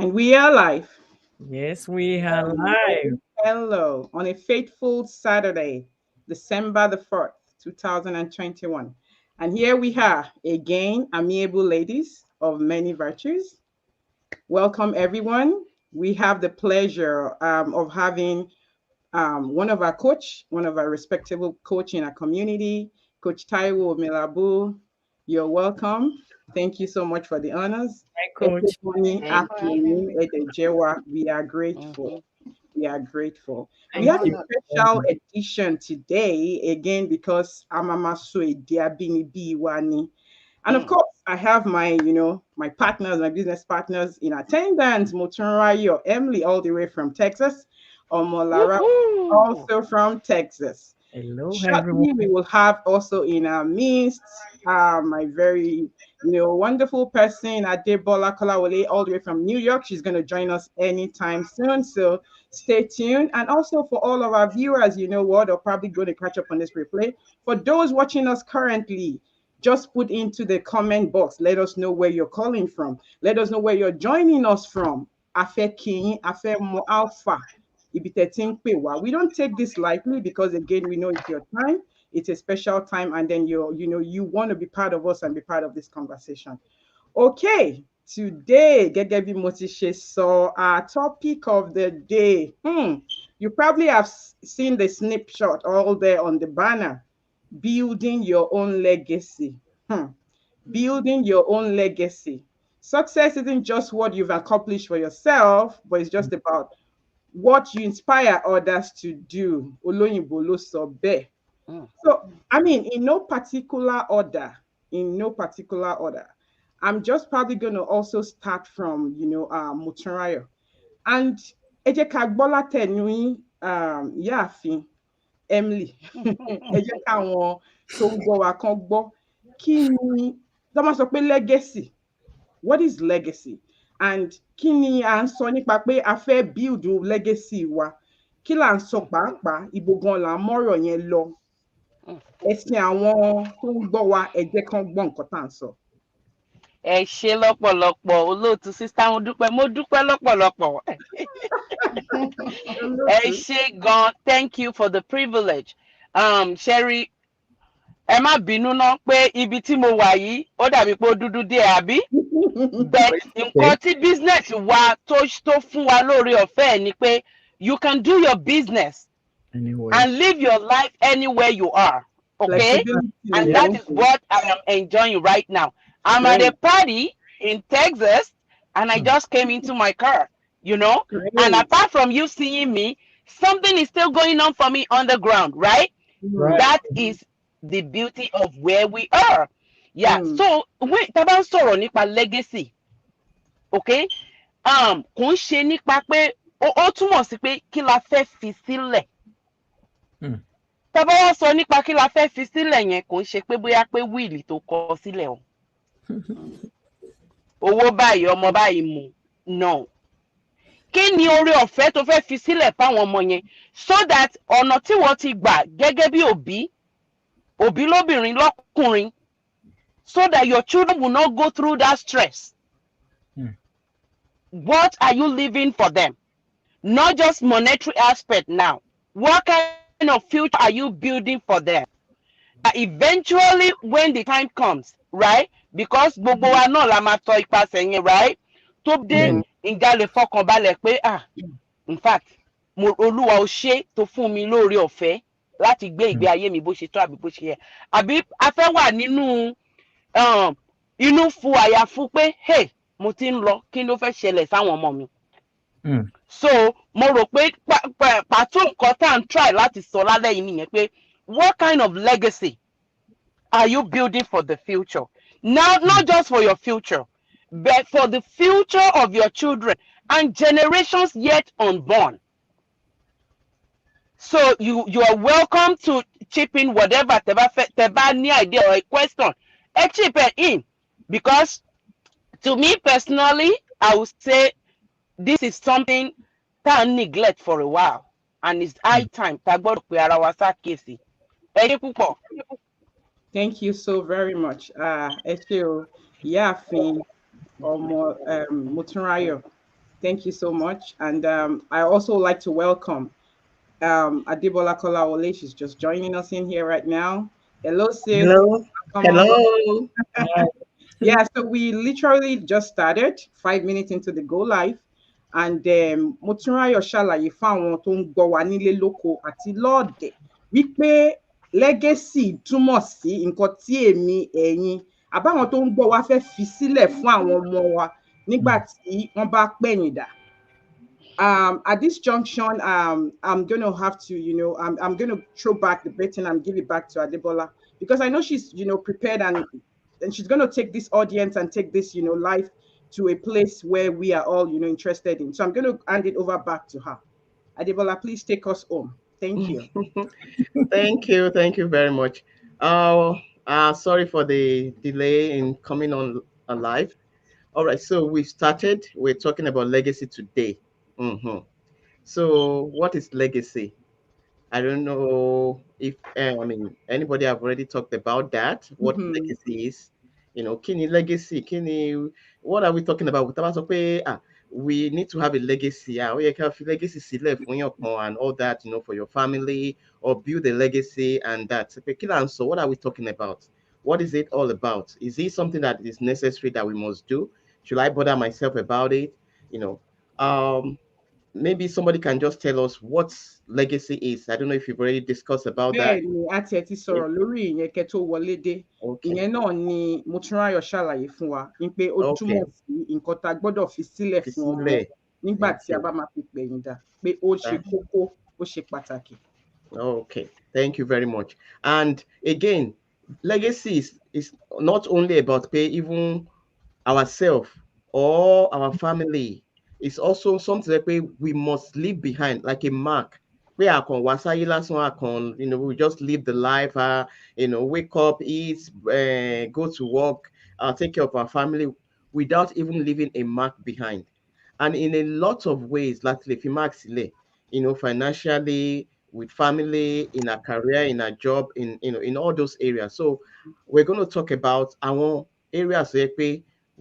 And we are live. Yes, we are Hello, live. hello, on a fateful Saturday, December the 4th, 2021. And here we are again, amiable ladies of many virtues. Welcome, everyone. We have the pleasure of having one of our coach, one of our respectable coach in our community, Coach Taiwo Milabu. You're welcome. Thank you so much for the honors. Hi, coach. Ekekoni Thank you for having Akinyi me. Edejewa, we are grateful. Mm-hmm. We are grateful. We Thank have a you. Honored. special edition today, again, because Amama Sue Diabini Biwani. And of Mm. course, I have my partners, my business partners in attendance, Motunrayo Emily, all the way from Texas, Omolara, Woohoo! also from Texas. Hello, Shortly, we everyone. will have also in our midst my very, wonderful person, Adebola Kolawole, all the way from New York. She's going to join us anytime soon. So stay tuned. And also for all of our viewers, you know what, are probably going to catch up on this replay. For those watching us currently, just put into the comment box. Let us know where you're calling from. Let us know where you're joining us from. Afe King, Afe Mo Alpha. Ibi tẹ́ ti ń pè wá. We don't take this lightly because again, we know it's your time. It's a special time, and then you want to be part of us and be part of this conversation. Okay, today, gẹ́gẹ́ bí mo ti ṣe sọ, our topic of the day. You probably have seen the snapshot all there on the banner. Building your own legacy. Building your own legacy. Success isn't just what you've accomplished for yourself, but it's just about what you inspire others to do. Olóyìnbó ló sọ bẹ́ẹ̀. Mm. So, I mean, in no particular order, I'm just probably going to also start from, Motunrayo. And ẹ jẹ́ ká gbọ́ látẹnu yín, ìyáàfin Emily. Ẹ jẹ́ káwọn tó ń gbọ́ wa kan gbọ́. Kí ni, tó máa sọ pé legacy? What is legacy? And kí ni à ń sọ nípa pé a fẹ́ build legacy wa? Kí là ń sọ pàápàá? Ibo gan là ń mọ́rọ̀ yẹn lọ? Mm. Ẹ̀sìn àwọn tó ń gbọ́ wa, ẹ jẹ́ kán gbọ́ nǹkan tá à ń sọ. Ẹ ṣé lọ́pọ̀lọpọ̀ olóòtú sísá mo dúpẹ́ lọ́pọ̀lọpọ̀. Ẹ Olóòtú. ṣé gan, thank you for the privilege. Sherry, ẹ má bínú ná pé ibi tí mo wà yìí ó dàbí pé ó dúdú díẹ̀ àbí? But nǹkan Okay. tí business wa tó fún wa lórí ọ̀fẹ́ ẹ̀ ni pé you can do your business Anyway. and live your life anywhere you are. Okay? Flexibility And ni that wọ́n is pè é. what I am enjoying right now. I'm at a Great, party in Texas and I just came into my car, you know? And great. apart from you seeing me, something is still going on for me on the ground, right? Right. That is the beauty of where we are. Yeah. Mm, So, wait, tá bá ń sọ̀rọ̀ nípa legacy, okay? Kò ń ṣe nípa pé ó túmọ̀ sí pé kí la fẹ́ fi sílẹ̀. Hmm. Tá bá wá sọ nípa kí la fẹ́ fi sílẹ̀ yẹn kò ń ṣe pé bóyá pé wíìlì tó kọ sílẹ̀ o. Owó báyìí ọmọ báyìí mu. No. Kí ni oore ọ̀fẹ́ tó fẹ́ fi sílẹ̀ fáwọn ọmọ yẹn so that ọ̀nà tí wọ́n ti gbà gẹ́gẹ́ bí òbí lóbìnrin lọ́kùnrin, so that your children will not go through that stress. Hmm. What are you leaving for them? Not just monetary aspect now. What kind of future are you building for them? Eventually, when the time comes, right? Because gbogbo wa náà la máa tọ ipasẹ̀ yẹn, right? Tó dé mm, Bẹ́ẹ̀ni. ìjà lè fọkàn balẹ̀ pé in fact, Olúwa ò ṣe tó fún mi lóore ọ̀fẹ́ láti gbé ìgbé Hmm. ayé mi bó ṣe tó àbí bó ṣe yẹ. Àbí a fẹ́ wà nínú inú fu àyàfu pé hey, mo ti ń lọ, kí ló fẹ́ ṣẹlẹ̀ sáwọn ọmọ mi? Hmm. So mo rò pé pàtó nǹkan tá à ń try láti sọ lálẹ́ yìí nìyẹn pé what kind of legacy are you building for the future? Now, not just for your future, but for the future of your children and generations yet unborn. So you are welcome to chip in whatever teba ní idea or a question. Chip it in, because to me personally, I would say this is something that I neglect for a while, and it's high Hmm. time tá gbọ́dọ̀ pe ara wa ṣàkíyèsí. Ẹ ṣé púpọ̀. Thank you so very much. Ẹ ṣé o, ìyáàfin ọmọ Motunrayo. Thank you so much. And I also like to welcome Adebola Kolawole. She's just joining us in here right now. Hello, sis. Hello. Come on, board. Hello. Hi. Yeah, so we literally just started 5 minutes into the go live. And mo tún ráyọ̀ ṣàlàyé fáwọn tó ń gbọ́ wa nílé lóko àti lọ́ọ̀dẹ̀ wípé legacy túmọ̀ sí nǹkan tí èmi ẹ̀yin àbáwọn tó ń gbọ́ wa fẹ́ fi sílẹ̀ fún àwọn ọmọ wa nígbà tí wọ́n bá pẹ̀yìn dà. At this junction, I'm going to have to, I'm going to throw back the baton and give it back to Adebola because I know she's, prepared and she's going to take this audience and take this, life to a place where we are all, interested in. So I'm going to hand it over back to her. Adebola, please take us home. Thank you. Thank you very much. Sorry for the delay in coming on live. All right, so we started. We're talking about legacy today. So, what is legacy? I don't know if anybody have already talked about that. What legacy is? Kini legacy, kini. What are we talking about? We need to have a legacy. You can have legacy sílẹ̀ fún yàn kan and all that, for your family or build a legacy and that. So, what are we talking about? What is it all about? Is it something that is necessary that we must do? Should I bother myself about it? Maybe somebody can just tell us what legacy is. I don't know if you've already discussed about that. Bẹ́ẹ̀ni, a tiẹ̀ ti sọ̀rọ̀ lórí ìyẹn kẹ́ tó wọlé dé. Ìyẹn náà ni mo tún ráyọ̀ ṣàlàyé fún wa wípé ó túmọ̀ sí nǹkan tá a gbọ́dọ̀ fi sílẹ̀ fún ọmọ nígbà tí a bá máa fi pẹ̀yìn dà pé ó ṣe kókó, ó ṣe pàtàkì. Okay, thank you very much. And again, legacy is not only about pay even ourselves or our family. It's also something that we must leave behind, like a mark. We just live the life, wake up, eat, go to work, take care of our family without even leaving a mark behind. And in a lot of ways, financially, with family, in our career, in our job, in all those areas. So we're going to talk about our areas where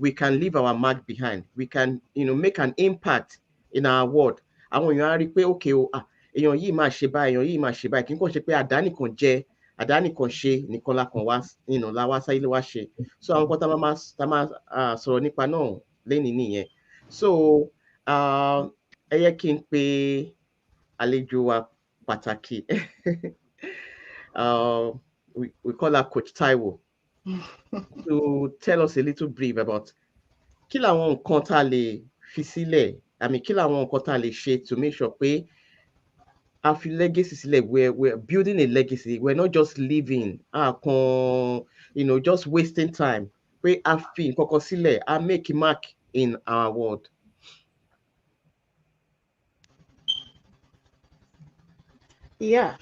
we can leave our mark behind. We can, make an impact in our world. Àwọn èèyàn á rí pé okay o, èèyàn yìí máa ṣe báyìí, èèyàn yìí máa ṣe báyìí, kì í kàn ṣe pé àdánìkan jẹ, àdánìkan ṣe nìkan la kàn wá, la wá sáyé wá ṣe. So àwọn kan tá máa sọ̀rọ̀ nípa náà lénìí nìyẹn. So ẹ yẹ kí n pe àlejò wa pàtàkì. We call her Coach Taiwo. To tell us a little brief about kí làwọn nǹkan tá a lè fi sílẹ̀, kí làwọn nǹkan tá a lè ṣe to make sure pé a fi legacy sílẹ̀, we're building a legacy, we're not just living, just wasting time, pé a fi nǹkan kan sílẹ̀, a make a mark in our world. Yeah.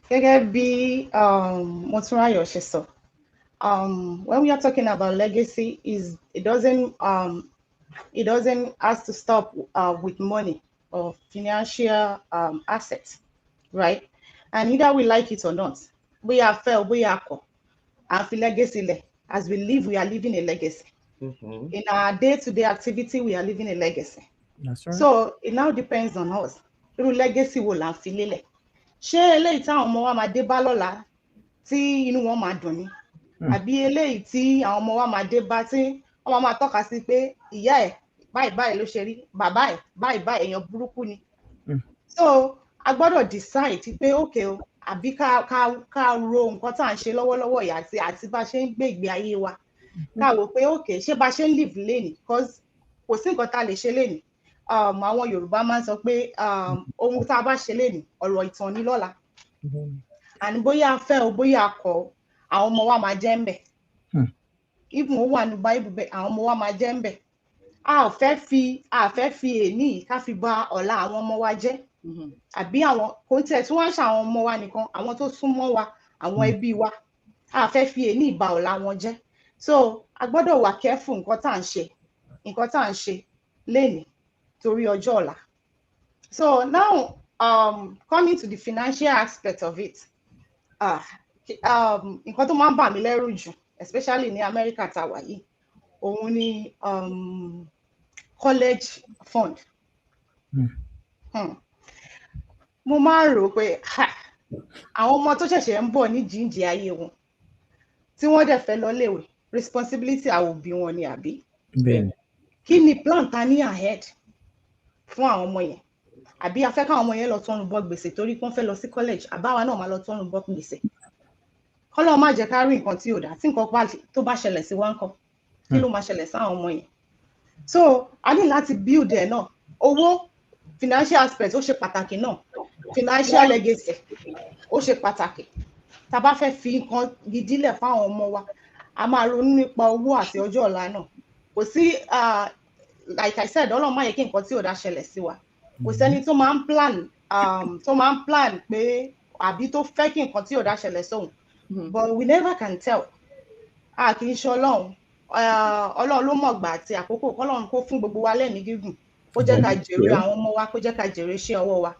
Gẹ́gẹ́ bí Motúnráyọ̀ ṣe sọ, when we are talking about legacy, it doesn't have to stop with money or financial assets, right? And either we like it or not, we are fair, we are co, and for legacy, as we live, we are living a legacy. In our day-to-day activity, we are living a legacy. That's right. So it now depends on us. Irú legacy wo la ń fi lélẹ̀? Ṣé eléyìí táwọn ọmọ wa máa dé bá lọ́la tí inú wọn máa dùn ni? Àbí eléyìí tí àwọn ọmọ wa máa dé bá tí wọ́n máa tọ́ka sí pé ìyá ẹ̀ báyìí báyìí ló ṣe rí, bàbá ẹ̀ báyìí báyìí èèyàn burúkú ni. So a gbọ́dọ̀ decide pé okay o, àbí ká ro nǹkan tá à ń ṣe lọ́wọ́lọ́wọ́ yìí àti bá ṣe ń gbé ìgbé ayé wa. Ká wò pé okay, ṣé bá ṣe ń live lénìí, because kò sí nǹkan tá a lè ṣe lénìí. Àwọn Yorùbá máa ń sọ pé ohun tá a bá ṣe lénìí ọ̀rọ̀ ìtàn ní lọ́la. And bóyá a fẹ́ o bóyá a kọ̀ o, àwọn ọmọ wa máa jẹ́ ń bẹ̀. Even ó wà ní Bible bẹ́ẹ̀, àwọn ọmọ wa máa jẹ́ ń bẹ̀. A fẹ́ fi èní ká fi bà ọ̀la àwọn ọmọ wa jẹ́. Àbí àwọn kò tẹ̀ tí wọ́n ń ṣe àwọn ọmọ wa nìkan, àwọn tó súnmọ́ wa, àwọn ẹbí wa, a fẹ́ fi èní bà ọ̀la wọn jẹ́. So a gbọ́dọ̀ wà careful nǹkan tá à ń ṣe lénìí torí ọjọ́ ọ̀la. So now coming to the financial aspect of it, nǹkan tó máa ń bà mí lẹ́rù jù, especially ní America tá wà yìí, òun ni college fund. Mo máa ń rò pé àwọn ọmọ tó ṣẹ̀ṣẹ̀ ń bọ̀ ní jíǹjì ayé wọn tí wọ́n dẹ̀ fẹ́ lọ léèwé responsibility àwọn òbí wọn ni àbí. Bẹ́ẹ̀ni. Kí ni plan ta ní ahead fún àwọn ọmọ yẹn? Àbí a fẹ́ káwọn ọmọ yẹn lọ tọ́run bọ́ gbèsè torí pé wọ́n fẹ́ lọ sí college, àbáwa náà máa lọ tọ́run bọ́ gbèsè. Kọ́lọ́run má jẹ́ ká rí nǹkan tí ò dá, tí nǹkan tó bá ṣẹlẹ̀ sí wa ńkọ́, kí ló máa ṣẹlẹ̀ sáwọn ọmọ yẹn? So a ní láti build ẹ̀ náà. Owó, financial aspect ó ṣe pàtàkì náà, financial legacy ó ṣe pàtàkì. Tá a bá fẹ́ fi nǹkan gidi lẹ̀ fáwọn ọmọ wa, a máa ronú nípa owó àti ọjọ́ ọ̀la náà. Kò sí like I said, Ọlọ́run má yẹ kí nǹkan tí ò dá ṣẹlẹ̀ sí wa. Kò sẹ́ni tó máa ń plan pé àbí tó fẹ́ kí nǹkan tí ò dá ṣẹlẹ̀ sóhun. But we never can tell. A kì í ṣe Ọlọ́run. Ọlọ́run ló mọ̀ gbà àti àkókò. Ọlọ́run kó fún gbogbo wa lẹ́mìí gígùn. Kó jẹ́ ká jèrè àwọn ọmọ wa, kó jẹ́ ká jèrè iṣẹ́ ọwọ́ wa.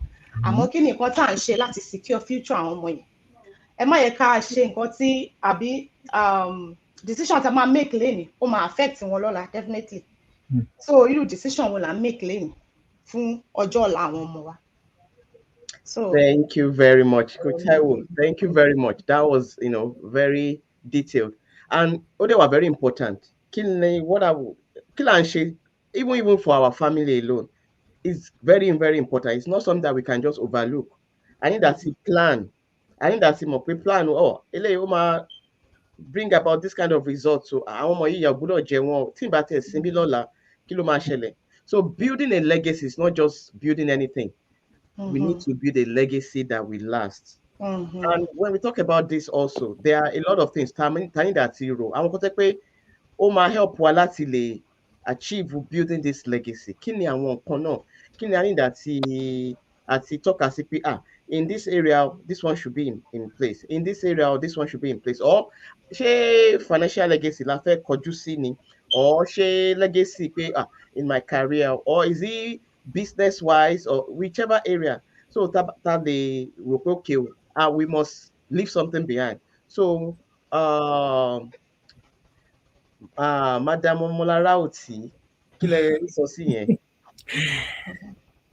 Àmọ́ kí ni nǹkan tá à ń ṣe láti secure future àwọn ọmọ yẹn? Ẹ má yẹ ká ṣe nǹkan tí àbí decision tá máa make lẹ́ni ó máa affect wọn lọ́la definitely. So irú decision wo la make lẹ́ni fún ọjọ́ ọ̀la àwọn ọmọ wa? So thank you very much, Coach Taiwo. Thank you very much. That was, very detailed, and they were very important. Even for our family alone, is very, very important. It's not something that we can just overlook. I need that plan. I need that plan. Oh, bring about this kind of results. So so building a legacy is not just building anything. We need to build a legacy that will last. And when we talk about this also, there are a lot of things. Tani that zero. I want to say, help Walatile achieve building this legacy. Kini àwọn kan náà? Kini ani that àti tọ́ka sí pé in this area this one should be in place. In this area this one should be in place. Or ṣé financial legacy la fẹ́ kọjú sí ni? Or ṣé legacy pé in my career, or is it business wise, or whichever area? So that they will okay, we must leave something behind. So Madam Molarauti,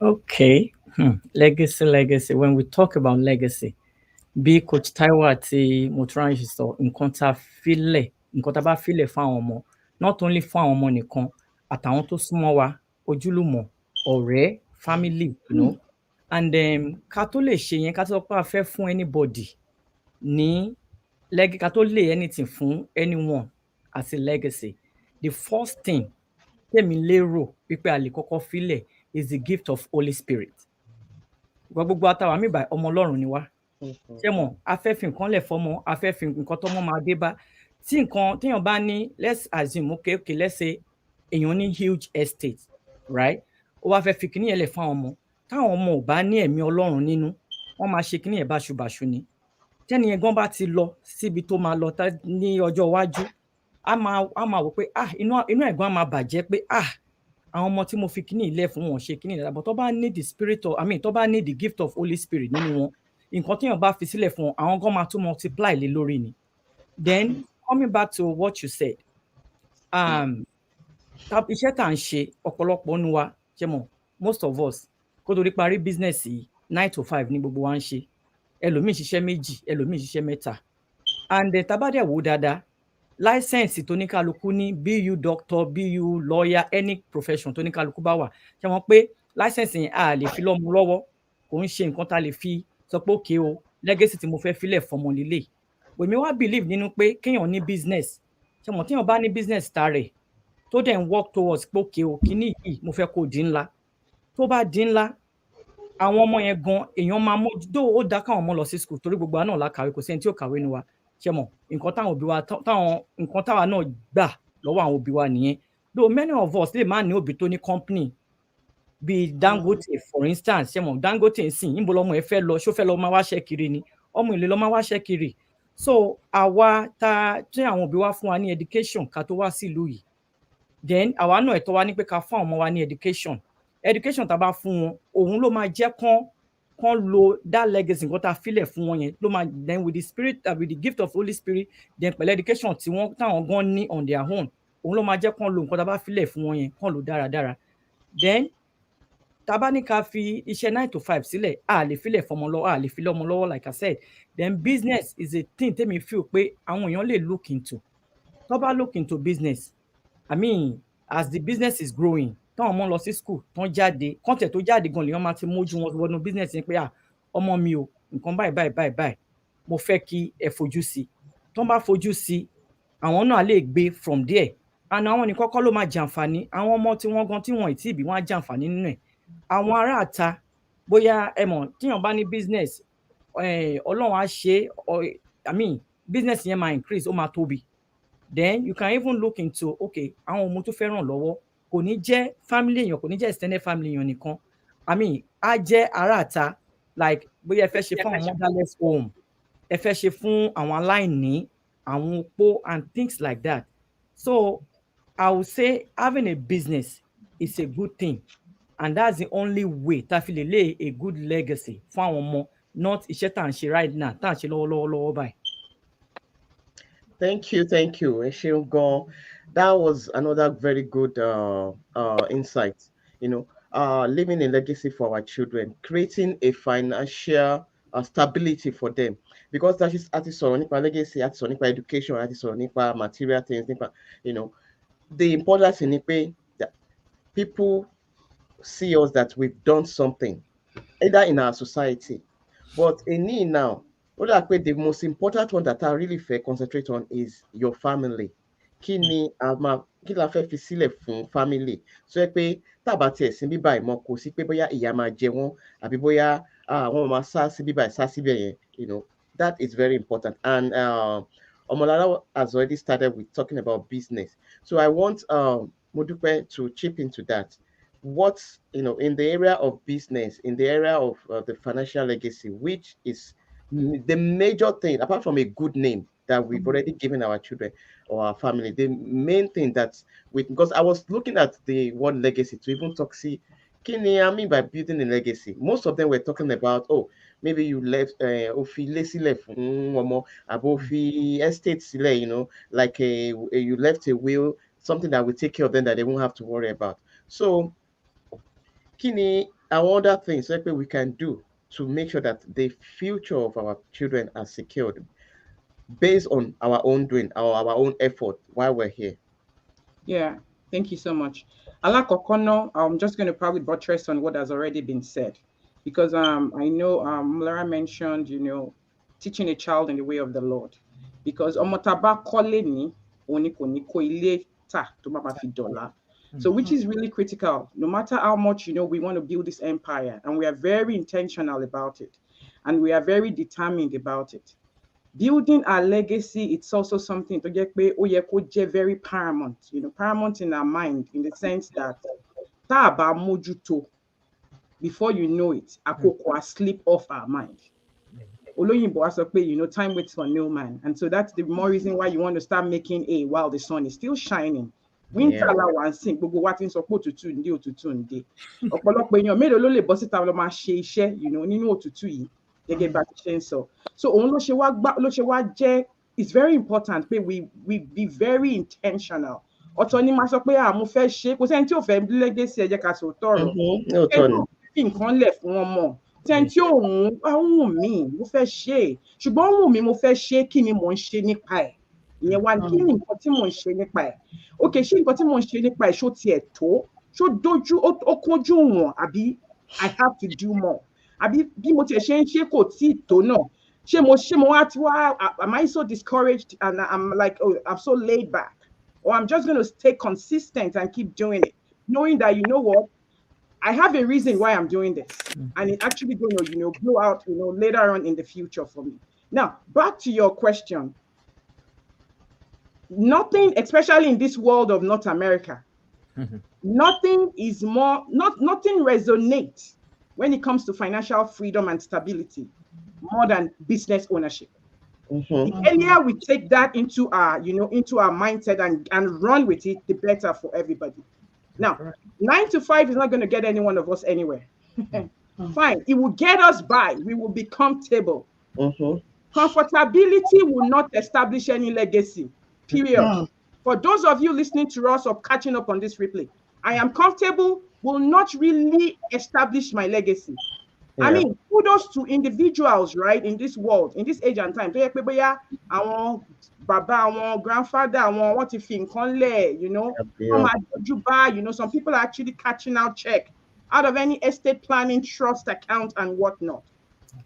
okay. Legacy. When we talk about legacy, bí Coach Taiwo àti Moturanshi sọ, nǹkan tá bá filẹ̀ fún àwọn ọmọ, not only fún àwọn ọmọ nìkan, àtàwọn tó súnmọ́ wa, ojúlùmọ̀, ọ̀rẹ́, family, and ká tó lè ṣe yẹn, ká tó sọ pé a fẹ́ fún anybody ní ká tó lè anything fún anyone as a legacy, the first thing tèmi lérò wípé a lè kọ́kọ́ filẹ̀ is the gift of Holy Spirit. Gbogbo àtàwọn mi báyìí ọmọ Ọlọ́run ni wá. Ṣé mọ̀, a fẹ́ fi nǹkan lẹ̀ fọ́mọ, a fẹ́ fi nǹkan tọ́mọ máa dé bá. Tí nǹkan téèyàn bá ní, let's assume, okay, let's say èèyàn ní huge estate, right? Ó wá fẹ́ fi kíní yẹn lẹ̀ fún àwọn ọmọ. Táwọn ọmọ ò bá ní ẹ̀mí Ọlọ́run nínú, wọ́n máa ṣe kíní yẹn báṣubàṣu ni. Tẹ́ni yẹn gan bá ti lọ síbi tó máa lọ ní ọjọ́ iwájú, a máa wò pé inú ẹ̀gbọ́n á máa bàjẹ́ pé àwọn ọmọ tí mo fi kíní ilẹ̀ fún wọn ṣe kíní ìlẹ̀, but tó bá ní the spirit of, tó bá ní the gift of Holy Spirit nínú wọn, nǹkan téèyàn bá fi sílẹ̀ fún wọn, àwọn gan máa tún multiply lé lórí ni. Then coming back to what you said, iṣẹ́ tá à ń ṣe ọ̀pọ̀lọpọ̀ nu wa, ṣe mọ̀, most of us, kó torí parí business yìí 9 to 5 ní gbogbo wa ń ṣe. Ẹlòmíì ṣiṣẹ́ 2, ẹlòmíì ṣiṣẹ́ 3. And tabadẹ wò dáadáa, license tó ní kálukú ní, be you doctor, be you lawyer, any profession tó ní kálukú bá wà, ṣe mọ̀ pé license yẹn a lè fi lọ́mú lọ́wọ́, kò ń ṣe nǹkan tá lè fi sọ pé okay o, legacy tí mo fẹ́ filẹ̀ fọmọ lílé. Èmi wá believe nínú pé kéèyàn ní business, ṣe mọ̀ téèyàn bá ní business tààrẹ̀ tó dẹ̀ ń work towards pé okay o, kíní yìí mo fẹ́ kó di ńlá. Tó bá di ńlá, àwọn ọmọ yẹn gan èèyàn máa mójútó, ó dá káwọn ọmọ lọ sí school torí gbogbo àná la kàwé, kò sẹ́ni tí ó kàwé nu wa. Ṣe mọ̀, nǹkan táwọn òbí wa nǹkan táwa náà gbà lọ́wọ́ àwọn òbí wa nìyẹn. Though many of us lè má ní òbí tó ní company bíi Dangote for instance, ṣe mọ̀, Dangote ń sìn, níbo lọmọ ẹ fẹ́ lọ, ṣó fẹ́ lọ máa wáṣẹ́ kiri ni, ọmọ ìlú lọ máa wáṣẹ́ kiri. So àwa tí àwọn òbí wa fún wa ní education ká tó wá sílùú yìí, then àwa náà ẹ̀tọ́ wa ní pé ká fún àwọn ọmọ wa ní education tá a bá fún wọn, òun ló máa jẹ́ kán lo that legacy nǹkan tá a filẹ̀ fún wọn yẹn, ló máa, then with the spirit, with the gift of Holy Spirit, then pẹ̀lú education táwọn gan ní on their own, òun ló máa jẹ́ kán lo nǹkan tá a bá filẹ̀ fún wọn yẹn, kán lo dáradára. then tábà ní ká fi iṣẹ́ 9 to 5 sílẹ̀ a lè filẹ̀ fọmọ lọ́wọ́ a lè filẹ̀ ọmọ lọ́wọ́ like I said, then business is a thing tèmi feel pé àwọn èèyàn lè look into. Tó bá look into business, I mean as the business is growing, táwọn ọmọ lọ sí school tán jáde kọ́ńtẹ̀ tó jáde gan lèèyàn máa ti mójú wọn wọnú business yẹn pé ọmọ mi o nǹkan báyìí mo fẹ́ kí ẹ fojú sí. Tán bá fojú sí àwọn náà lè gbé from there, and àwọn nìkan kọ́ ló máa jàǹfààní, àwọn ọmọ tí wọ́n gan tí wọ́n ì tí ì bí wọ́n á jàǹfààní nínú ẹ̀. Àwọn ará àta bóyá ẹ mọ̀ tíyàn bá ní business Ọlọ́run á ṣe I mean business yẹn máa increase ó máa tóbi, then you can even look into okay àwọn ọmọ tó fẹ́ ràn lọ́wọ́ kò ní jẹ́ family èèyàn kò ní jẹ́ extended family èèyàn nìkan, I mean á jẹ́ ará àta like bóyá ẹ fẹ́ ṣe fún àwọn motherless home, ẹ fẹ́ ṣe fún àwọn aláìní, àwọn opó and things like that. So I would say having a business is a good thing, and that's the only way tá fi lè lay a good legacy fún àwọn ọmọ, not iṣẹ́ tá à ń ṣe right now tá à ń ṣe lọ́wọ́lọ́wọ́ báyìí. Thank you. Ẹ ṣeun gan. That was another very good insight. Leaving a legacy for our children, creating a financial stability for them, because that is àti sọ̀rọ̀ nípa legacy, àti sọ̀rọ̀ nípa education, àti sọ̀rọ̀ nípa material things, nípa the importance in it that people see us that we've done something either in our society, but now the most important one that I really concentrate on is your family. Kí la fẹ́ fi sílẹ̀ fún family, so pé tábà tiẹ̀ sí bíbá ìmọ̀ kò sí pé bóyá ìyà máa jẹ wọ́n àbí bóyá àwọn máa sá sí bíbá sá síbẹ̀ yẹn, that is very important. And Omolara has already started with talking about business, so I want Modupe to chip into that. What in the area of business, in the area of the financial legacy, which is the major thing apart from a good name that we've already given our children or our family, the main thing because I was looking at the word legacy to even talk, see, I mean by building a legacy. Most of them were talking about, maybe you left estates, like you left a will, something that will take care of them that they won't have to worry about. So Kini, and other things that we can do to make sure that the future of our children are secured based on our own doing, our own effort while we're here. Yeah, thank you so much. Alakokono, I'm just going to probably buttress on what has already been said, because I know Mulara mentioned, teaching a child in the way of the Lord, because omotaba koleni onikoni ko ile ta to mama fi dollar. So which is really critical, no matter how much, we want to build this empire, and we are very intentional about it, and we are very determined about it. Building our legacy, it's also something to get very paramount, paramount in our mind, in the sense that taba mojuto, before you know it, akoko slip off our mind. Time waits for no man. And so that's the more reason why you want to start making while the sun is still shining. Winter one sing gbogbo wa tin sọ pé òtútù ndé òtútù ndé ọ̀pọ̀lọpọ̀ èèyàn mélòó ló lè bọ́ síta lọ máa ṣe iṣẹ́ nínú òtútù yìí gẹ́gẹ́ bá ti ṣe ń sọ. So òun ló ṣe wá jẹ́, it's very important pé we be very intentional. Ọ̀tọ̀ ni máa sọ pé mo fẹ́ ṣe, kò sẹ́ni tí ò fẹ́ legacy, ẹ jẹ́ ká sọ tọrọ fi nǹkan lẹ̀ fún wọn mọ̀, sẹ́ni tí òun mi mo fẹ́ ṣe, ṣùgbọ́n òun mi mo fẹ́ ṣe, kí ni mò ń ṣe nípa ẹ̀? Ìyẹn wá kí ni nǹkan tí mò ń ṣe nípa ẹ̀? Okay, ṣé nǹkan tí mò ń ṣe nípa ẹ̀ ṣó tiẹ̀ tó? Ṣó dojú ó kúnjú wọn, àbí I have to do more? Àbí bí mo tiẹ̀ ṣe ń ṣe kò tí ì tó náà? Ṣé mo wá ti wá, am I so discouraged and I'm like, I'm so laid back? Or I'm just going to stay consistent and keep doing it, knowing that, what? I have a reason why I'm doing this, and it's actually going to, blow out, later on in the future for me. Now, back to your question. Nothing, especially in this world of North America, nothing resonates when it comes to financial freedom and stability more than business ownership. The earlier we take that into our mindset and run with it, the better for everybody. Now, 9 to 5 is not going to get any one of us anywhere. Fine, it will get us by. We will be comfortable. Comfortability will not establish any legacy. Period. For those of you listening to us or catching up on this replay, I am comfortable will not really establish my legacy. I Yeah. mean, kudos to individuals, right, in this world, in this age and time. Tó yẹ pé bóyá àwọn bàbá àwọn grandfather àwọn wọ́n ti fi nǹkan lẹ̀, you know, wọ́n máa dojú bá, you know, some people are actually catching out check out of any estate planning, trust account and whatnot.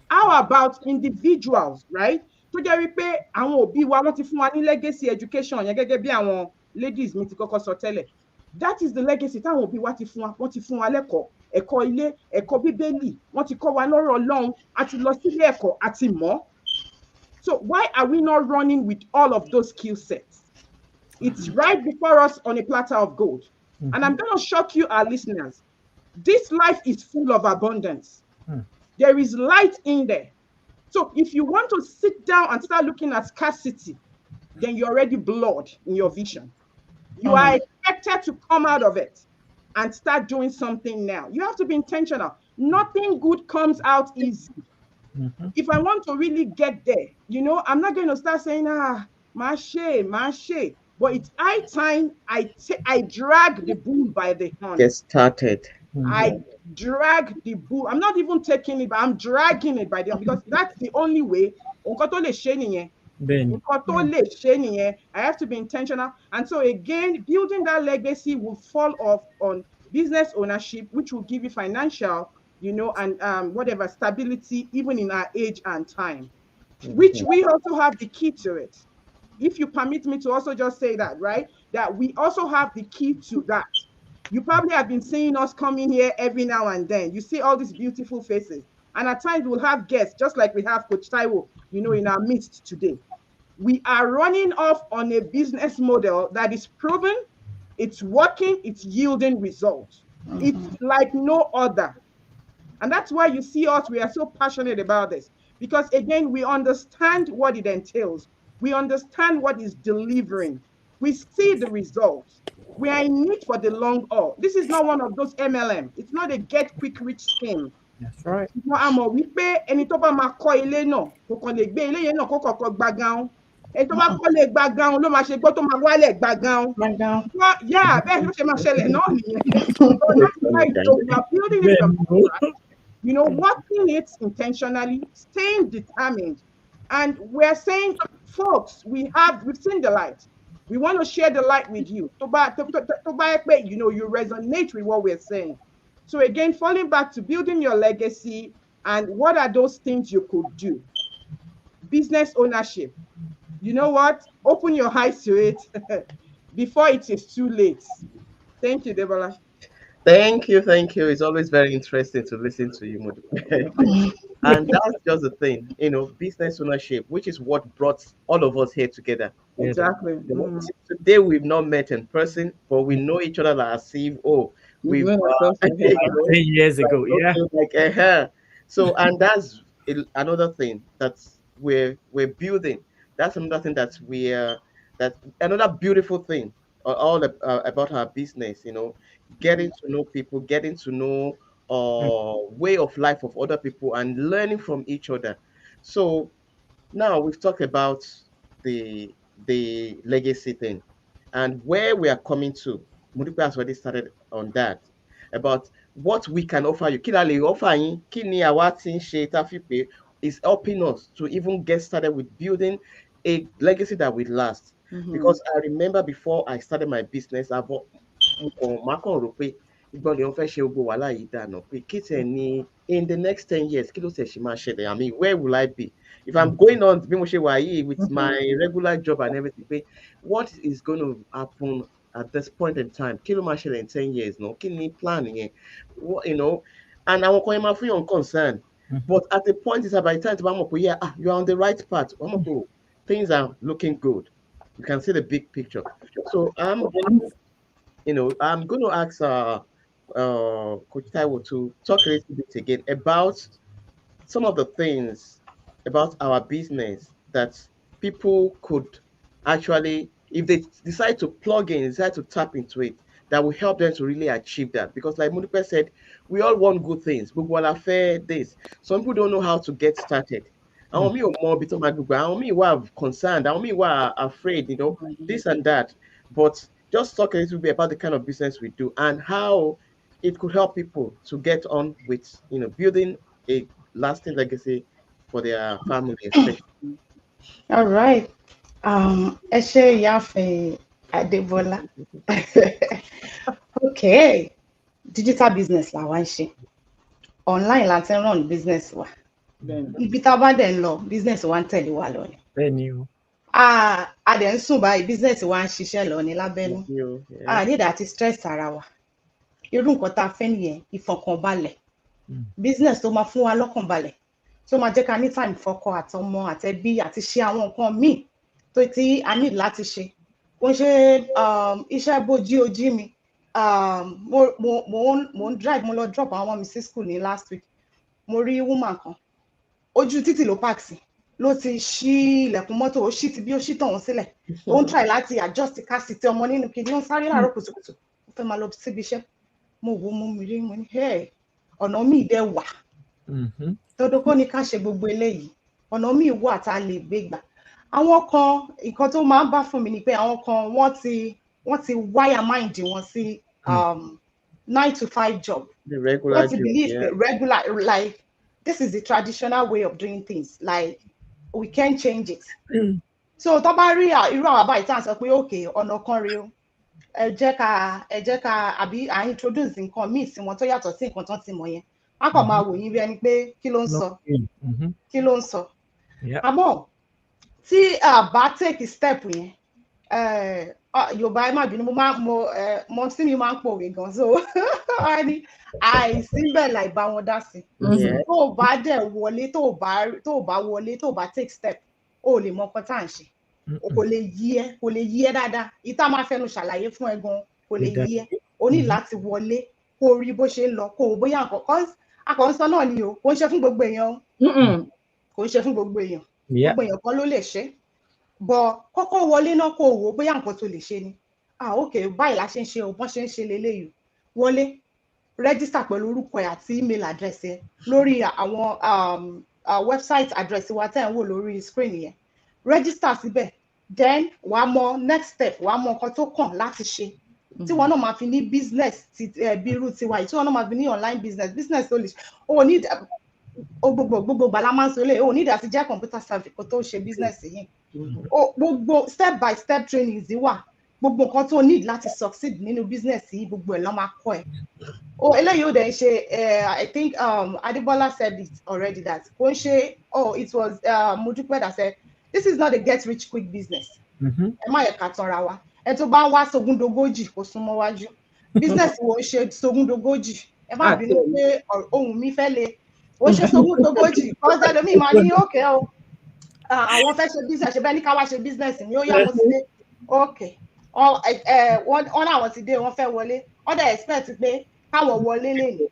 How about individuals, right? Tó jẹ́ wípé àwọn òbí wa wọ́n ti fún wa ní legacy education yẹn gẹ́gẹ́ bí àwọn ladies mi ti kọ́kọ́ sọ tẹ́lẹ̀. That is the legacy táwọn òbí wa ti fún wa, wọ́n ti fún wa lẹ́kọ̀ọ́, ẹ̀kọ́ ilé, ẹ̀kọ́ bíbélì, wọ́n ti kọ́ wa lọ́rọ̀ Ọlọ́run, a ti lọ sílé ẹ̀kọ́, a ti mọ̀. So why are we not running with all of those skill sets? It's right before us on a platter of gold. And I'm going to shock you, our listeners. This life is full of abundance. There is light in there. So if you want to sit down and start looking at scarcity, then you're already blurred in your vision. You are expected to come out of it and start doing something now. You have to be intentional. Nothing good comes out easy. If I want to really get there, you know, I'm not going to start saying, mashe. But it's high time I drag the bull by the horn. Get started. I drag the bull. I'm not even taking it, but I'm dragging it by the horn, because that's the only way. I have to be intentional. And so again, building that legacy will fall off on business ownership, which will give you financial, you know, and whatever stability, even in our age and time, which we also have the key to it. If you permit me to also just say that, right? That we also have the key to that. You probably have been seeing us coming here every now and then. You see all these beautiful faces. And at times we'll have guests, just like we have Coach Taiwo, you know, in our midst today. We are running off on a business model that is proven, it's working, it's yielding results. It's like no other. And that's why you see us, we are so passionate about this. Because again, we understand what it entails. We understand what is delivering. We see the results. We are in it for the long haul. This is not one of those MLM. It's not a get quick rich scheme. That's right. Ẹni tó bá máa kọ́ ilé náà, kò kàn lè gbé ilé yẹn náà kó kọ́kọ́ gbàgán. Ẹni tó bá kọ́ lè gbàgán ló máa ṣe gbọ́ tó máa wálẹ̀ gbàgán. Yeah, bẹ́ẹ̀ ló ṣe máa ṣẹlẹ̀ náà nìyẹn. So that's why we are building it from scratch. You know, working it intentionally, staying determined. And we're saying, folks, we've seen the light. We want to share the light with you. You know, you resonate with what we're saying. So again, falling back to building your legacy, and what are those things you could do? Business ownership. You know what? Open your eyes to it before it is too late. Thank you, Deborah. Thank you. It's always very interesting to listen to you, Modu. And that's just the thing, you know, business ownership, which is what brought all of us here together. Exactly. Today we've not met in person, but we know each other as if, we've 10 years ago, yeah. So, and that's another thing that we're building. That's another thing that that's another beautiful thing all about our business, you know, getting to know people, getting to know way of life of other people, and learning from each other. So now we've talked about the legacy thing and where we are coming to. Mudipe has already started on that, about what we can offer you. Kilale offer yin, kini awa tin se tafipe is helping us to even get started with building a legacy that will last. Because I remember before I started my business, in the next 10 years, I mean, where will I be? If I'm going on with my regular job and everything, what is going to happen at this point in time? In 10 years, no? Planning, you know, and I'm going free on concern. But at the point is by the time you're on the right path. Things are looking good. You can see the big picture. So I'm going to ask Coach Taiwo to talk a little bit again about some of the things about our business that people could actually, if they decide to plug in, decide to tap into it, that will help them to really achieve that. Because like Mudipe said, we all want good things, but what are fair days? Some people don't know how to get started. I want me more bit of my group. I want me who are concerned. I want me who are afraid, you know, this and that. But just talk a little bit about the kind of business we do and how it could help people to get on with, building a lasting legacy for their family, especially. All right. Ẹ ṣé ìyáàfin Adébọ́lá. Okay. Digital business la wá ń ṣe. Online la ti ń run business wa. Ibi tá a bá dẹ̀ ń lọ, business wa ń tẹ̀lé wa lọ ni. Bẹ́ẹ̀ni o. A dẹ̀ ń sùn báyìí, business wa ń ṣiṣẹ́ lọ ní lábẹ́nú. A ní ìdá àti stress ara wa. Irú nǹkan tá a fẹ́ nìyẹn, ìfọ̀kànbalẹ̀. Business tó máa fún wa lọ́kàn balẹ̀. Tó máa jẹ́ ká ní time fọ́kọ àtọmọ àtẹbí àti ṣe àwọn nǹkan míì tó tí a need láti ṣe. Kò ń ṣe iṣẹ́ bójí ojí mi. Mo ń drive, mo lọ drop àwọn ọmọ mi sí school ní last week. Mo rí woman kan. Ojú títì ló park sí. Ló ti ṣí ilẹ̀kùn mọ́tò, ó ṣí ti bí ó ṣí tọ̀hún sílẹ̀. Ó ń try láti adjust car seat ọmọ nínú kìíní, ó ń sáré láàárọ̀ kùtùkùtù. Ó fẹ́ máa lọ síbi iṣẹ́. Mo wo mo rí mo ní ọ̀nà míì dẹ̀ wà. Tọ́dọ̀ kó ní ká ṣe gbogbo eléyìí. Ọ̀nà míì wà tá a lè gbé gbà. Àwọn kan nǹkan tó máa ń bá fún mi ni pé àwọn kan wọ́n ti wire mind wọn sí 9 to 5 job. The regular job. Believe regular, like this is the traditional way of doing things. Like we can't change it. So tó bá rí irú àwọn àbá ìtàn sọ pé okay ọ̀nà kan rèé o. Ẹ jẹ́ ká àbí à introduce nǹkan míì sí wọn tó yàtọ̀ sí nǹkan tó ti mọ̀ yẹn. Wọ́n kàn máa wò yín bí ẹni pé kí ló ń sọ. Àmọ́ tí a bá take step yẹn, Yorùbá ẹ má bínú, mo sí mi máa ń pòwe gan, so àìsí bẹ́ẹ̀ láì bá wọn dá sí. Tó o bá dẹ̀ wọlé, tó o bá take step, o lè mọ nǹkan tá à ń ṣe. Kò lè yí ẹ dáadáa. Ìta máa fẹnu ṣàlàyé fún ẹ gan, kò lè yí ẹ. O ní láti wọlé kó o rí bó ṣe ń lọ, kó o bóyá nǹkan akọ̀ǹsọ náà ni o, kò ń ṣe fún gbogbo èèyàn. Kò ń ṣe fún gbogbo èèyàn. Gbogbo èèyàn kan ló lè ṣe. Bọ̀ kọ́kọ́ wọlé náà kó o wò bóyá nǹkan tó lè ṣe ni. Okay, báyìí la ṣe ń ṣe o, bọ́n ṣe ń ṣe leléyìí. Wọlé, register pẹ̀lú orúkọ ẹ àti email address ẹ lórí àwọn website address wa tẹ́ ń wò lórí screen yẹn. Register síbẹ̀. Then wàá mọ next step, wàá mọ nǹkan tó kàn láti ṣe. Tí wọn náà máa fi ní business bí irú tiwa yìí, tí wọn náà máa fi ní online business tó lè ṣe. O ní gbogbo gbala máa ń sọ lé, o ní ìdásí jẹ́ computer savvy kó tó ṣe business yìí. Gbogbo step by step trainings wà. Gbogbo nǹkan tó need láti succeed nínú business yìí, gbogbo ẹ̀ ló máa kọ́ ẹ. Eléyìí ò dẹ̀ ṣe, I think Adébọ́lá said it already that kò ń ṣe, it was Modúpẹ́ that said, this is not a get rich quick business. Ẹ má yẹ ká tanra wa. Ẹ tó bá ń wá sógúndogójì kò súnmọ́ wájú. Business wo ń ṣe sógúndogójì. Ẹ má bínú pé ohun mi fẹ́ le. Ó ṣe sógúndogójì. Kọ́sẹ́ ẹlòmíì máa ní okay o. Àwọn fẹ́ ṣe business, ṣe bẹ́ẹ̀ ní ká wá ṣe business ni ó yá mo ti dé. Okay. Wọ́n náà ti dé, wọ́n fẹ́ wọlé. Wọ́n dẹ̀ expect pé káwọn wọlé lè ní.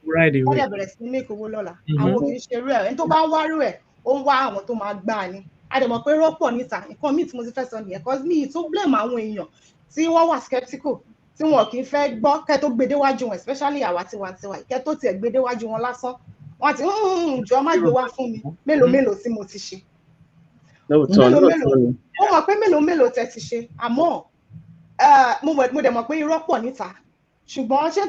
Wọ́n dẹ̀ bẹ̀rẹ̀ sí ní make owó lọ́la. Àwọn kì í ṣe rú ẹ̀. Ẹni tó bá ń wá rú ẹ̀, ó ń wá àwọn tó máa gbà ni. A dẹ̀ mọ̀ pé rọ́pọ̀ níta, nǹkan míì tí mo ti fẹ́ sọ nìyẹn, cause mi tó blame àwọn èèyàn tí wọ́n wà skeptical, tí wọn kì í fẹ́ gbọ́ kẹ́ tó gbedéwájú wọn, especially àwa tiwantiwa, kẹ́ tó tiẹ̀ gbedéwájú wọn lásán. Wọ́n ti jọ má gbé wá fún mi, mélòó tí mo ti ṣe. Ó mọ̀ pé mélòó tẹ́ ti ṣe, àmọ́ mo dẹ̀ mọ̀ pé irọ́ pọ̀ níta. Ṣùgbọ́n ṣé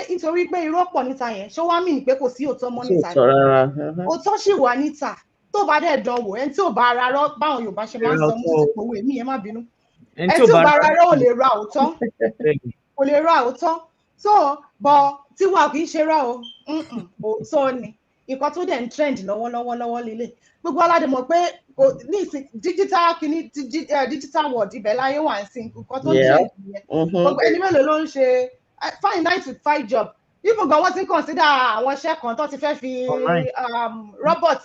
nítorí pé irọ́ pọ̀ níta yẹn, ṣé wá mì ní pé kò sí òótọ́ mọ́ níta ni? Òótọ́ sì wà níta. Tó bá dẹ̀ dán wò, ẹni tí ò bá ara rọ́, báwọn Yorùbá ṣe máa ń sọ mú sí òwe mi, ẹ má bínú. Ẹni tí ò bá ara rọ́ ò lè ra òótọ́. Kò lè ra òótọ́. So, bọ̀ tí wà kì í ṣe rọ́ o, òótọ́ ni. Nǹkan tó dẹ̀ ń trend lọ́wọ́lọ́wọ́ lélẹ̀. Gbogbo aládé mọ̀ pé ní ìsìn digital world ibẹ̀ láyé wà ń sin nǹkan tó ń trend nìyẹn. Gbogbo ẹni mélòó ló ń ṣe fine 9 to 5 job. Even gan wọ́n ti ń consider àwọn iṣẹ́ kan tó ti fẹ́ fi robot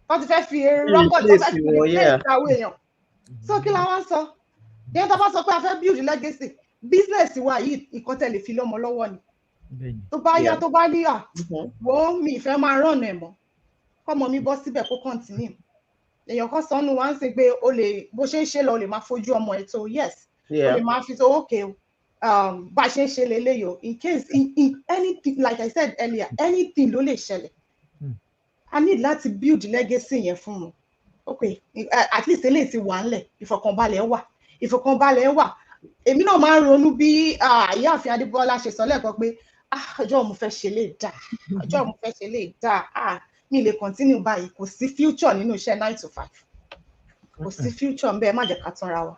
tó ti fẹ́ fi robot tó fẹ́ fi replace àwọn èèyàn. So kí la wá ń sọ? Yẹn tó bá sọ pé a fẹ́ build legacy, business wa yìí nǹkan tẹ̀lé fi lọ́mọ lọ́wọ́ ni. Tó bá yá tó bá ní wo mi ìfẹ́ máa rán ẹ̀ mọ́. Kọ́mọ mi bọ́ síbẹ̀ kó continue. Èèyàn kan sọnù wá ń sìn pé o lè bó ṣe ń ṣe lọ o lè máa fojú ọmọ ẹ̀ tó yes. O lè máa fi tó okay bá ṣe ń ṣe leléyìí o in case in anything like I said earlier anything ló lè ṣẹlẹ̀. I need láti build legacy yẹn fún wọn. Okay, at least eléyìí ti wà ńlẹ̀, ìfọ̀kànbalẹ̀ wà. èmi náà máa ń ronú bí ìyáàfin Adébọ́lá ṣe sọ lẹ́ẹ̀kan pé ọjọ́ mo fẹ́ ṣe lè dà ọjọ́ mo fẹ́ ṣe lè dà mi lè continue báyìí kò sí future nínú iṣẹ́ 9 to 5 kò sí future ń bẹ́ẹ̀ má jẹ́ ká tanra wa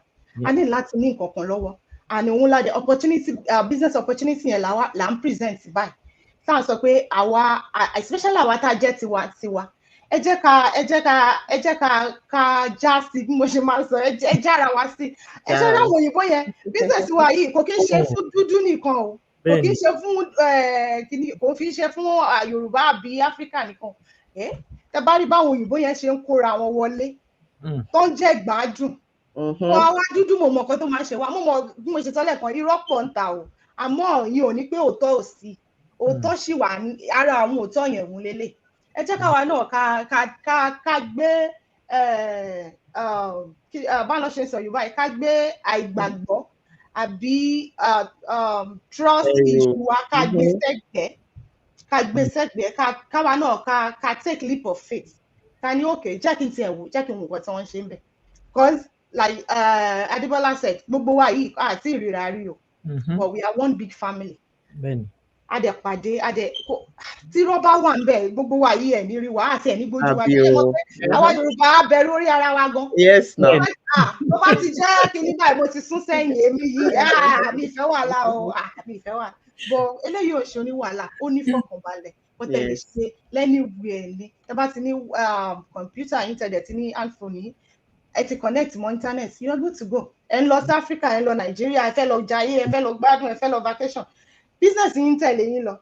a ní láti ní nǹkan kan lọ́wọ́ and òun la the opportunity business opportunity yẹn là ń present báyìí táà sọ pé àwa especially àwa tá a jẹ́ tiwa ẹ jẹ́ ká já sí bí mo ṣe máa ń sọ ẹ jára wá sí ẹ ṣe láwọn òyìnbó yẹn business wa yìí kò kí ń ṣe fún dúdú nìkan o kò kí ń ṣe fún kò fi ń ṣe fún Yorùbá àbí Áfíríkà nìkan tẹ bá rí báwọn òyìnbó yẹn ṣe ń kóra wọn wọlé tó ń jẹ́ gbádùn wá dúdú mo mọ̀ nǹkan tó máa ṣe wá mo mọ̀ bí mo ṣe sọ lẹ́ẹ̀kan irọ́ pọ̀ ń ta o àmọ́ yìí ò ní pé òótọ́ ò sí òótọ́ sì wà ara àwọn òótọ́ yẹn mú lélẹ̀ ẹ jẹ́ káwa náà ká gbé báwọn ṣe sọ Yorùbá yìí ká gbé àìgbàgbọ́ àbí trust issue wa ká gbé sẹ́gbẹ̀ẹ́ káwa náà ká take leap of faith ká ní okay jẹ́ kí n tiẹ̀ wò jẹ́ kí n wò nǹkan tí wọ́n ṣe ń bẹ̀ because like Adébọ́lá said gbogbo wa yìí àti ìrira rí o but we are one big family adẹ̀pàdé tí rọ́bà wà ń bẹ̀ gbogbo wa yìí ẹ̀ ní rí wa àti ẹ̀ ní gbójú wa àwọn Yorùbá bẹ̀rù orí ara wa gan tó bá ti jẹ́ kíní báyìí mo ti sún sẹ́yìn èmi yìí mi ìfẹ́ wàhálà o mi ìfẹ́ wà but eléyìí ò ṣe oníwàhálà ó ní fọkànbalẹ̀ ó tẹ̀lé ṣe lẹ́niwẹ̀ẹ́ ni ẹ bá ti ní kọ̀mpútà internet ní handphone yìí ẹ ti connect mọ́ internet you are good to go ẹ ń lọ sí Africa ẹ ń lọ Nàìjíríà ẹ fẹ́ lọ jayé ẹ fẹ́ lọ gbádùn ẹ fẹ́ lọ vacation business yín tẹ̀lé yín lọ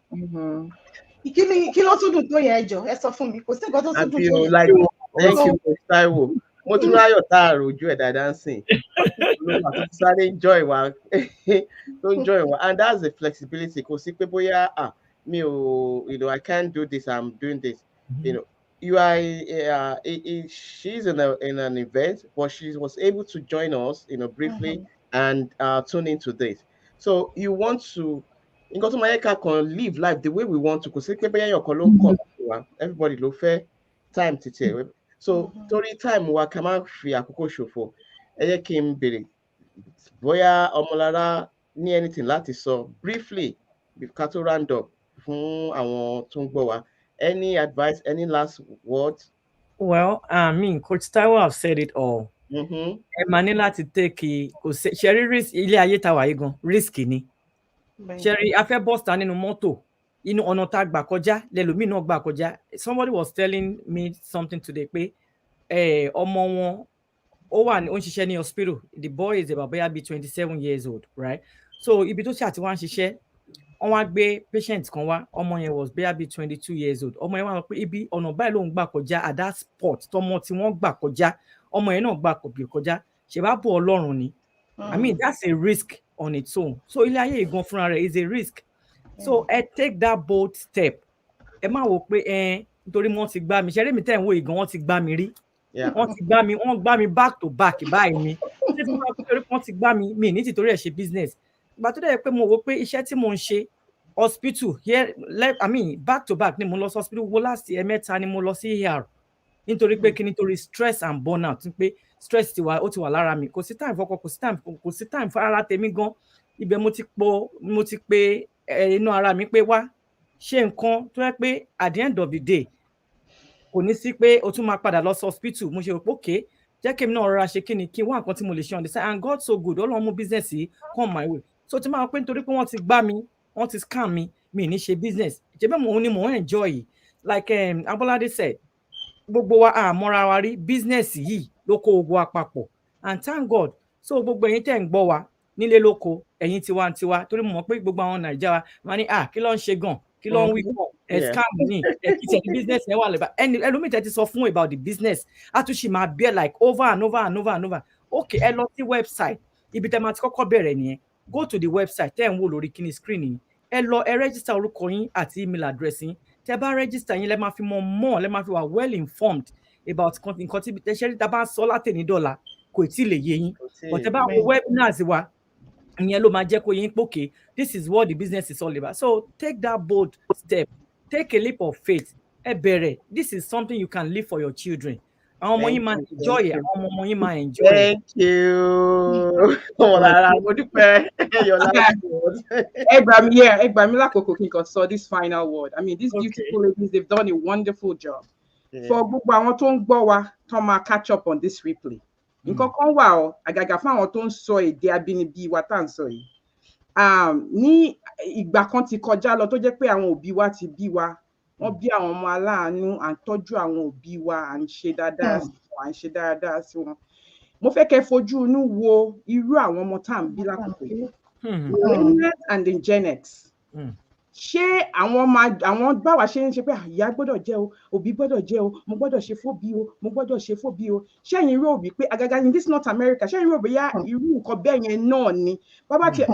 kí ló tún dùn tó yẹn jọ ẹ sọ fún mi kò sí nǹkan tó tún dùn tó yẹn. Thank you Taiwo mo tún ráyọ̀ tá a rojú ẹ̀ dáadáa ń sìn tó sáré enjoy wa and that's the flexibility kò sí pé bóyá mi ò I can't do this I'm doing this you are she's in an event but she was able to join us briefly and tune into this so you want to nǹkan tó máa yẹ ká kàn live life the way we want to kò sí pé bóyá èèyàn kan ló ń kọ̀ wá everybody ló fẹ́ time títí so torí time wa ká má fi àkókò ṣòfò ẹ jẹ́ kí n béèrè bóyá Ọmọlára ní anything láti sọ briefly ká tó round up fún àwọn tó ń gbọ́ wa any advice any last words. Well, Coach Taiwo have said it all. Ẹ máa ní láti take ṣe rí risk ilé ayé tá wà yìí gan risk ni ṣe rí a fẹ́ bọ́sítà nínú mọ́tò inú ọ̀nà tá a gbà kọjá lẹ́lòmíì náà gbà kọjá somebody was telling me something today pé ọmọ wọn ó ń ṣiṣẹ́ ní hospital the boy is about bóyá bíi 27 years old right so ibi tó ṣe àti wá ń ṣiṣẹ́ wọ́n wá gbé patient kan wá ọmọ yẹn was bóyá bíi 22 years old ọmọ yẹn wá sọ pé ibi ọ̀nà báyìí ló ń gbà kọjá at that spot tọmọ tí wọ́n gbà kọjá ọmọ yẹn náà gbà kọjá ṣèbá bò Ọlọ́run ni I mean that's a risk on its own so ilé ayé ìgan fúnra rẹ̀ is a risk so take that bold step ẹ má wò pé nítorí wọ́n ti gbá mi ṣeré mi tẹ̀ ń wo ìgan wọ́n ti gbá mi rí wọ́n gbá mi back to back báyìí ni wọ́n ti gbá mi ní tìtorí ẹ̀ ṣe business ìgbà tó dẹ̀ pé mo wò pé iṣẹ́ tí mo ń ṣe hospital here I mean back to back ni mo lọ sí hospital wo last year mẹ́ta ni mo lọ sí ER nítorí pé kí nítorí stress and burnout pé stress ó ti wà lára mi kò sí time fọkọ kò sí time fún ara tèmi gan ibẹ̀ mo ti pé inú ara mi pé wá ṣe nǹkan tó yẹ pé at the end of the day kò ní sí pé o tún máa padà lọ sí hospital mo ṣe rò pé okay jẹ́ kí èmi náà rọra ṣe kí ni kí n wá nǹkan tí mo lè ṣe on the side and God so good Ọlọ́run mú business yìí come my way so ti máa pé nítorí pé wọ́n ti gbá mi wọ́n ti scam mi ní ṣe business ìjẹ́bẹ́ mo ní mo enjoy like Abolade said gbogbo wa àmọ́ra wa rí business yìí ló kó gbogbo wa papọ̀ and thank God so gbogbo ẹ̀yin tẹ́ ń gbọ́ wa nílé lóko ẹ̀yin tiwantiwa torí mo mọ̀ pé gbogbo àwọn Nàìjíríà máa ní kí ló ń ṣe gan kí ló ń wí pọ̀ scam ní ìṣẹ̀lẹ̀ business ẹ̀ wà lẹ́bàá ẹlòmíì tẹ́ ti sọ fún about the business àtúnṣe máa bear like over and over okay ẹ lọ sí website ibi tẹ́ máa ti kọ́kọ́ bẹ̀rẹ̀ nìyẹn go to the website tẹ́ ń wò lórí kíní screen yìí ẹ lọ ẹ register orúkọ yín àti email address yín tẹ́ bá register yín lẹ́ máa fi mọ̀ more lẹ́ máa fi wà well informed about nǹkan tí ẹ ṣe rí tá bá sọ látẹ̀ní dọ́là kò tí ì lè yé yín but tẹ́ bá wo webinars wa ìyẹn ló máa jẹ́ kó yín pòkè this is what the business is all about so take that bold step take a leap of faith ẹ bẹ̀rẹ̀ this is something you can leave for your children àwọn ọmọ Thank yín máa you, enjoy thank ẹ̀ you. àwọn ọmọ yín máa enjoy ẹ̀. Thank you. Ọmọlára, mo dúpẹ́. Your last word. ẹ gbà mí lákòókò kí n kàn sọ this final word. I mean, these Okay. beautiful ladies, they've done a wonderful job. Yeah. For gbogbo àwọn tó ń gbọ́ wa tó máa catch up on this replay. Nǹkan kan wà ọ́ àgàgà fún àwọn tó ń sọ èdè abínibí wa tá à ń sọ yìí. Ní ìgbà kan ti kọjá lọ tó jẹ́ pé àwọn òbí wa ti bí wa, wọ́n bí àwọn ọmọ aláàánú, à ń tọ́jú àwọn òbí wa, à ń ṣe dáadáa sí wọn, à ń ṣe dáadáa sí wọn. Mo fẹ́ kẹ́ fojú inú wo irú àwọn ọmọ tá à ń bí lákòókò yìí. Millennials and the Gen X. Ṣé àwọn bá wa ṣe ń ṣe pé ìyá gbọ́dọ̀ jẹ́ o, òbí gbọ́dọ̀ jẹ́ o, mo gbọ́dọ̀ ṣe fóbi o, mo gbọ́dọ̀ ṣe fóbi o. Ṣẹ́yìn rò bí pé àgàgà in this North America, ṣẹ́yìn rò bóyá irú nǹkan bẹ́ẹ̀ yẹn náà ni. Bàbá tiẹ̀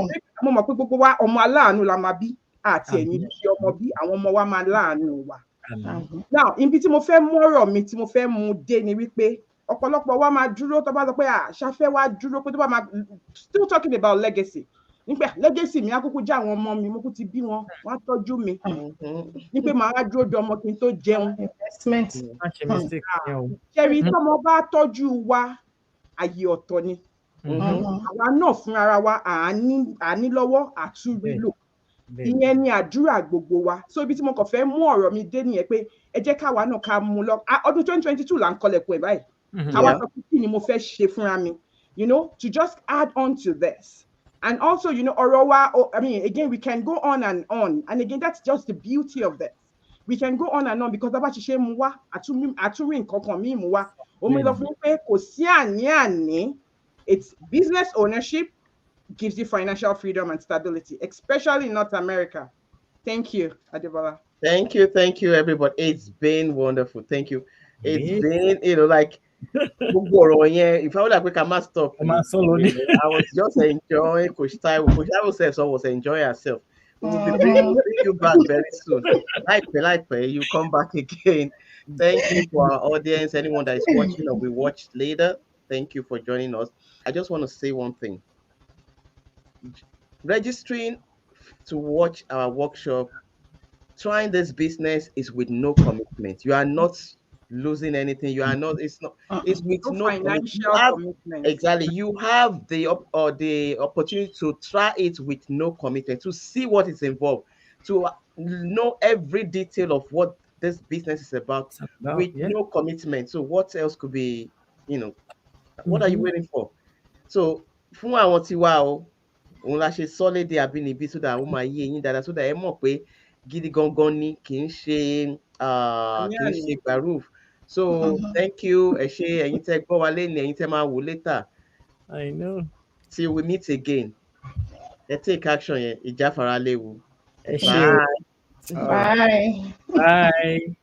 mo mọ̀ pé gbogbo wa ọmọ aláàánú la máa bí àti ẹ̀yin ṣe ọmọ bí àwọn ọmọ wa máa láàánú wa. Now, ibi tí mo fẹ́ mú ọ̀rọ̀ mi tí mo fẹ́ mú dé ni wípé ọ̀pọ̀lọpọ̀ wa máa dúró tó bá sọ pé ṣafẹ́ wa dúró pé tó bá máa still talking about legacy. Nígbà legacy mi akúkú jẹ́ àwọn ọmọ mi, mo kú ti bí wọn, wọ́n á tọ́jú mi. Ní pé màá dúró de ọmọ kí n tó jẹun. Investment. Ṣẹ́rí tọ́mọ bá tọ́jú wa, àyè ọ̀tọ̀ ni. Àwa náà fún ara wa à ní lọ́wọ́ àtúrí lò. Ìyẹn ni àdúrà gbogbo wa. So ibi tí mo kàn fẹ́ mú ọ̀rọ̀ mi dé nìyẹn pé ẹ jẹ́ káwa náà ká mú lọ. Ọdún 2022 là ń kọlẹ̀kùn ẹ̀ báyìí. Àwa sọ pé kí ni mo fẹ́ ṣe fúnra mi? You know, to just add on to this. And also, you know, I mean, again, we can go on. And again, that's just the beauty of this. We can go on and on because about ṣe mú wá, àtúrí nǹkan kan mí mú wá. Omi lọ fún pé kò sí àní-àní. It's business ownership gives you financial freedom and stability, especially in North America. Thank you, Adebola. Thank you, everybody. It's been wonderful. Thank you. It's been, like, if I would like, we can not stop. I was just enjoying Coach Taiwo. Coach Taiwo says I was enjoying herself. We'll bring you back very soon. Like, you come back again. Thank you for our audience. Anyone that is watching or we watched later, thank you for joining us. I just want to say one thing. Registering to watch our workshop, trying this business is with no commitment. You are not losing anything. You are not. It's with no financial commitment. Exactly. You have the opportunity to try it with no commitment, to see what is involved, to know every detail of what this business is about with no commitment. So what else could be? What are you waiting for? So fún àwọn tiwa o, òun la ṣe solid abínibí so that ó máa yé yín dáadáa so that ẹ mọ̀ pé gidi gangan ni kì í ṣe gbàrúf. So thank you. Ẹ ṣé ẹ̀yin tẹ́ gbọ́ wa lẹ́nu, ẹ̀yin tẹ́ máa wò later. I know. Till we meet again. Ẹ take action yẹn, ìjáfara léwu. Ẹ ṣé. Bye. Bye.